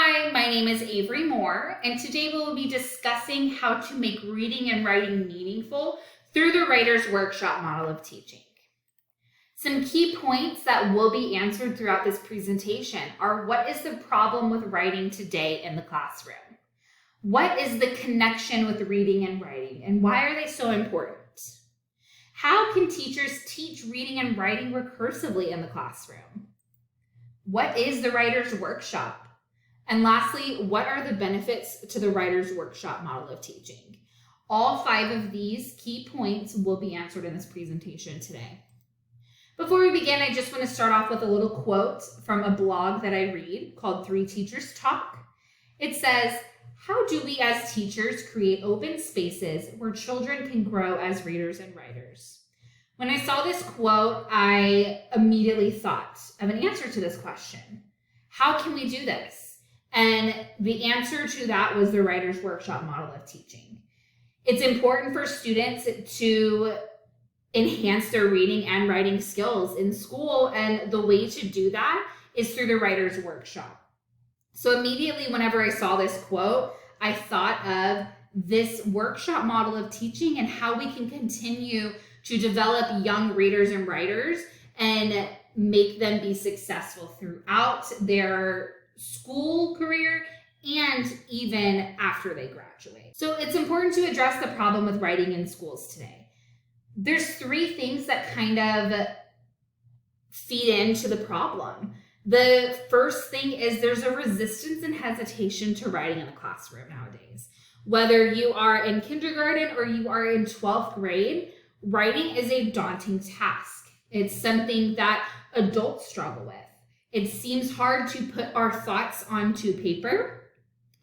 Hi, my name is Avery Moore, and today we will be discussing how to make reading and writing meaningful through the Writer's Workshop model of teaching. Some key points that will be answered throughout this presentation are: what is the problem with writing today in the classroom? What is the connection with reading and writing, and why are they so important? How can teachers teach reading and writing recursively in the classroom? What is the Writer's Workshop? And lastly, what are the benefits to the Writer's Workshop model of teaching? All 5 of these key points will be answered in this presentation today. Before we begin, I just want to start off with a little quote from a blog that I read called 3 Teachers Talk. It says, "How do we as teachers create open spaces where children can grow as readers and writers?" When I saw this quote, I immediately thought of an answer to this question. How can we do this? And the answer to that was the Writer's Workshop model of teaching. It's important for students to enhance their reading and writing skills in school, and the way to do that is through the Writer's Workshop. So immediately whenever I saw this quote, I thought of this workshop model of teaching and how we can continue to develop young readers and writers and make them be successful throughout their school career and even after they graduate. So it's important to address the problem with writing in schools today. There's 3 things that kind of feed into the problem. The first thing is there's a resistance and hesitation to writing in the classroom nowadays. Whether you are in kindergarten or you are in 12th grade, writing is a daunting task. It's something that adults struggle with. It seems hard to put our thoughts onto paper,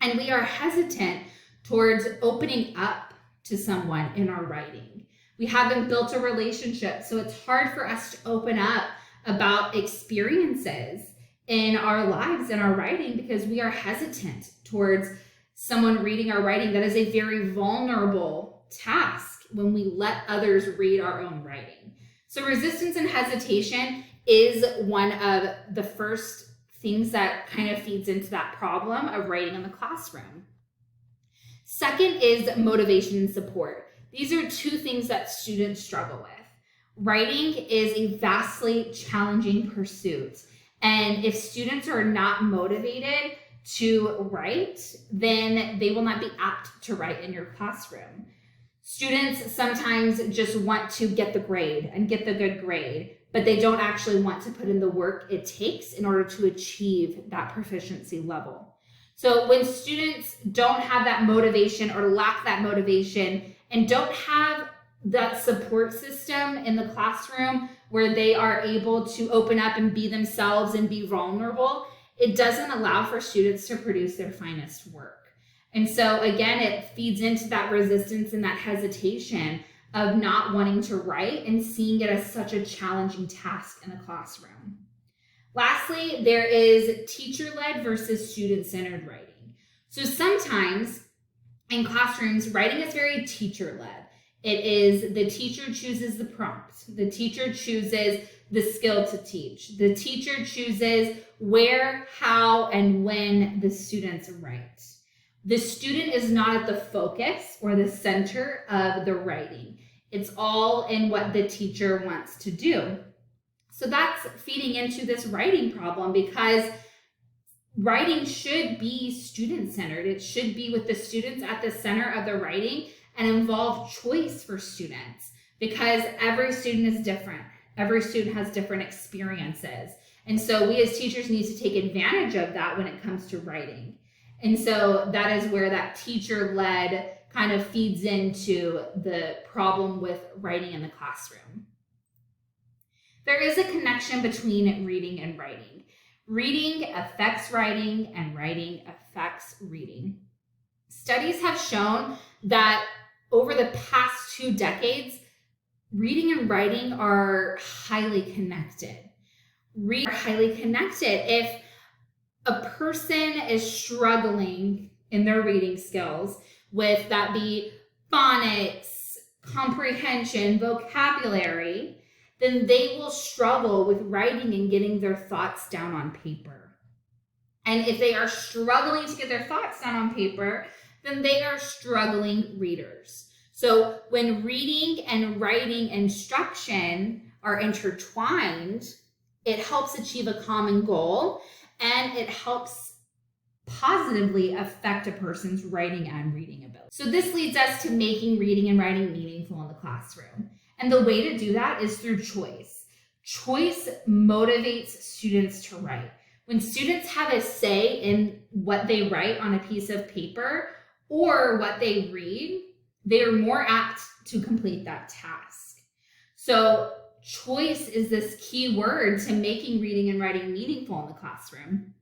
and we are hesitant towards opening up to someone in our writing. We haven't built a relationship, so it's hard for us to open up about experiences in our lives and our writing because we are hesitant towards someone reading our writing. That is a very vulnerable task when we let others read our own writing. So resistance and hesitation is one of the first things that kind of feeds into that problem of writing in the classroom. Second is motivation and support. These are 2 things that students struggle with. Writing is a vastly challenging pursuit, and if students are not motivated to write, then they will not be apt to write in your classroom. Students sometimes just want to get the grade and get the good grade, but they don't actually want to put in the work it takes in order to achieve that proficiency level. So when students don't have that motivation or lack that motivation and don't have that support system in the classroom where they are able to open up and be themselves and be vulnerable, it doesn't allow for students to produce their finest work. And so again, it feeds into that resistance and that hesitation of not wanting to write and seeing it as such a challenging task in the classroom. Lastly, there is teacher-led versus student-centered writing. So sometimes in classrooms, writing is very teacher-led. It is the teacher chooses the prompt. The teacher chooses the skill to teach. The teacher chooses where, how, and when the students write. The student is not at the focus or the center of the writing. It's all in what the teacher wants to do. So that's feeding into this writing problem because writing should be student-centered. It should be with the students at the center of the writing and involve choice for students because every student is different. Every student has different experiences. And so we as teachers need to take advantage of that when it comes to writing. And so that is where that teacher-led kind of feeds into the problem with writing in the classroom. There is a connection between reading and writing. Reading affects writing and writing affects reading. Studies have shown that over the past 2 decades, reading and writing are highly connected. Reading are highly connected. If a person is struggling in their reading skills, with that be phonics, comprehension, vocabulary, then they will struggle with writing and getting their thoughts down on paper. And if they are struggling to get their thoughts down on paper, then they are struggling readers. So when reading and writing instruction are intertwined, it helps achieve a common goal, and it helps positively affect a person's writing and reading ability. So this leads us to making reading and writing meaningful in the classroom. And the way to do that is through choice. Choice motivates students to write. When students have a say in what they write on a piece of paper or what they read, they are more apt to complete that task. So choice is this key word to making reading and writing meaningful in the classroom,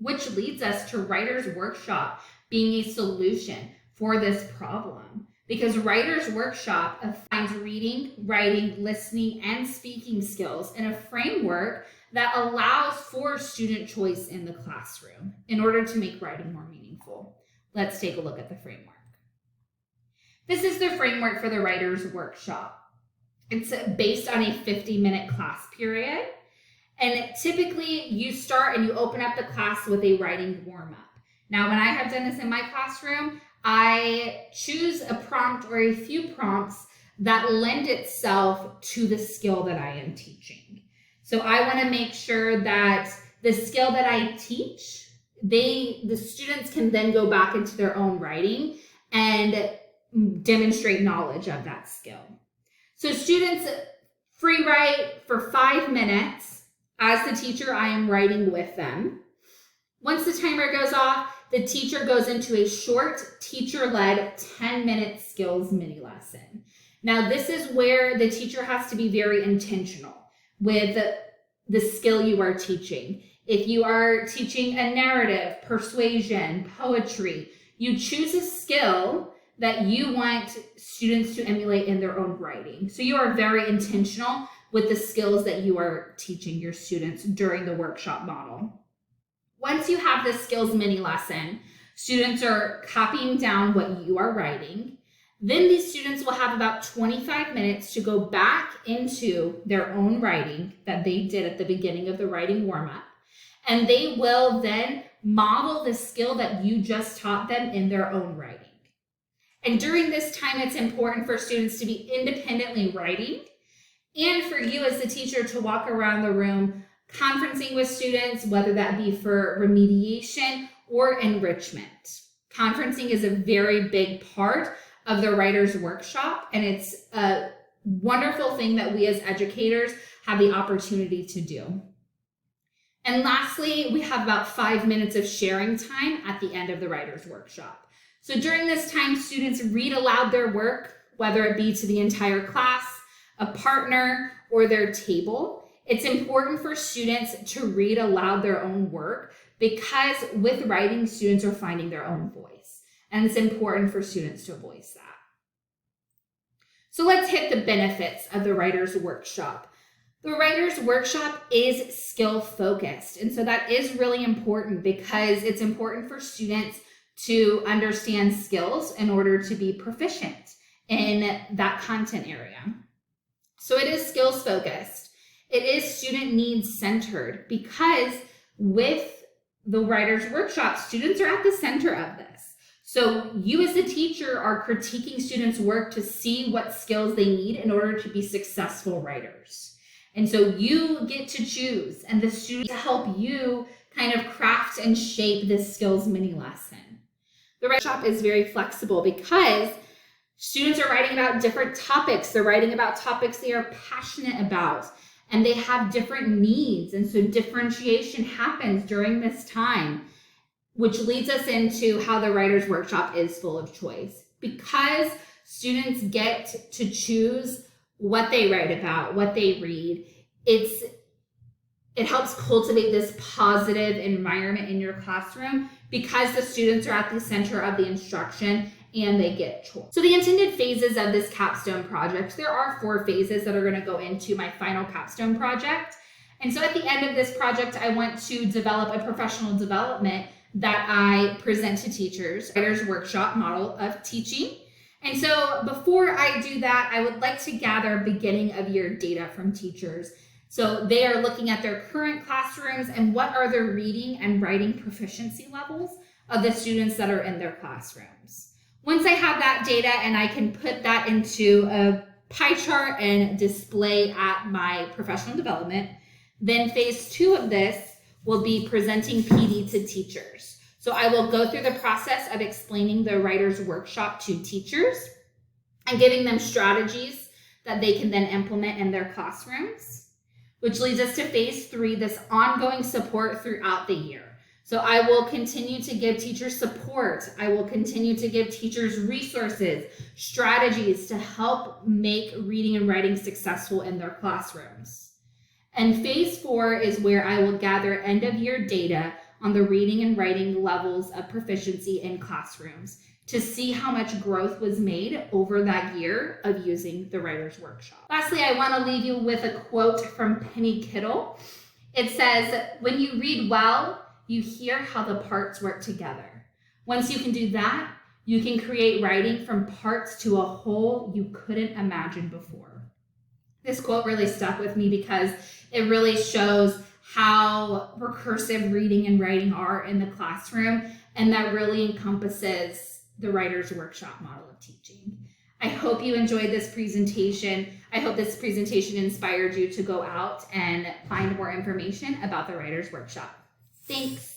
which leads us to Writer's Workshop being a solution for this problem. Because Writer's Workshop defines reading, writing, listening, and speaking skills in a framework that allows for student choice in the classroom in order to make writing more meaningful. Let's take a look at the framework. This is the framework for the Writer's Workshop. It's based on a 50-minute class period. And typically you start and you open up the class with a writing warm-up. Now, when I have done this in my classroom, I choose a prompt or a few prompts that lend itself to the skill that I am teaching. So I want to make sure that the skill that I teach, the students can then go back into their own writing and demonstrate knowledge of that skill. So students free write for 5 minutes. As the teacher, I am writing with them. Once the timer goes off, the teacher goes into a short teacher-led 10-minute skills mini lesson. Now, this is where the teacher has to be very intentional with the skill you are teaching. If you are teaching a narrative, persuasion, poetry, you choose a skill that you want students to emulate in their own writing. So you are very intentional with the skills that you are teaching your students during the workshop model. Once you have this skills mini lesson, students are copying down what you are writing. Then these students will have about 25 minutes to go back into their own writing that they did at the beginning of the writing warm-up. And they will then model the skill that you just taught them in their own writing. And during this time, it's important for students to be independently writing and for you as the teacher to walk around the room conferencing with students, whether that be for remediation or enrichment. Conferencing is a very big part of the Writer's Workshop, and it's a wonderful thing that we as educators have the opportunity to do. And lastly, we have about 5 minutes of sharing time at the end of the Writer's Workshop. So during this time, students read aloud their work, whether it be to the entire class, a partner, or their table. It's important for students to read aloud their own work because with writing, students are finding their own voice. And it's important for students to voice that. So let's hit the benefits of the Writer's Workshop. The Writer's Workshop is skill focused. And so that is really important because it's important for students to understand skills in order to be proficient in that content area. So it is skills focused. It is student needs centered because with the Writer's Workshop, students are at the center of this. So you as a teacher are critiquing students' work to see what skills they need in order to be successful writers. And so you get to choose, and the students to help you kind of craft and shape this skills mini lesson. The workshop is very flexible because students are writing about different topics. They're writing about topics they are passionate about, and they have different needs. And so differentiation happens during this time, which leads us into how the Writer's Workshop is full of choice. Because students get to choose what they write about, what they read, it helps cultivate this positive environment in your classroom because the students are at the center of the instruction and they get choice. So the intended phases of this capstone project, there are 4 phases that are going to go into my final capstone project. And so at the end of this project, I want to develop a professional development that I present to teachers, Writer's Workshop model of teaching. And so before I do that, I would like to gather beginning of year data from teachers So they are looking at their current classrooms and what are their reading and writing proficiency levels of the students that are in their classrooms. Once I have that data and I can put that into a pie chart and display at my professional development, then phase 2 of this will be presenting PD to teachers. So I will go through the process of explaining the writer's workshop to teachers and giving them strategies that they can then implement in their classrooms, which leads us to phase 3, this ongoing support throughout the year. So I will continue to give teachers support. I will continue to give teachers resources, strategies to help make reading and writing successful in their classrooms. And phase 4 is where I will gather end of year data on the reading and writing levels of proficiency in classrooms to see how much growth was made over that year of using the Writer's Workshop. Lastly, I want to leave you with a quote from Penny Kittle. It says, "When you read well, you hear how the parts work together. Once you can do that, you can create writing from parts to a whole you couldn't imagine before." This quote really stuck with me because it really shows how recursive reading and writing are in the classroom, and that really encompasses the Writer's Workshop model of teaching. I hope you enjoyed this presentation. I hope this presentation inspired you to go out and find more information about the Writer's Workshop. Thanks.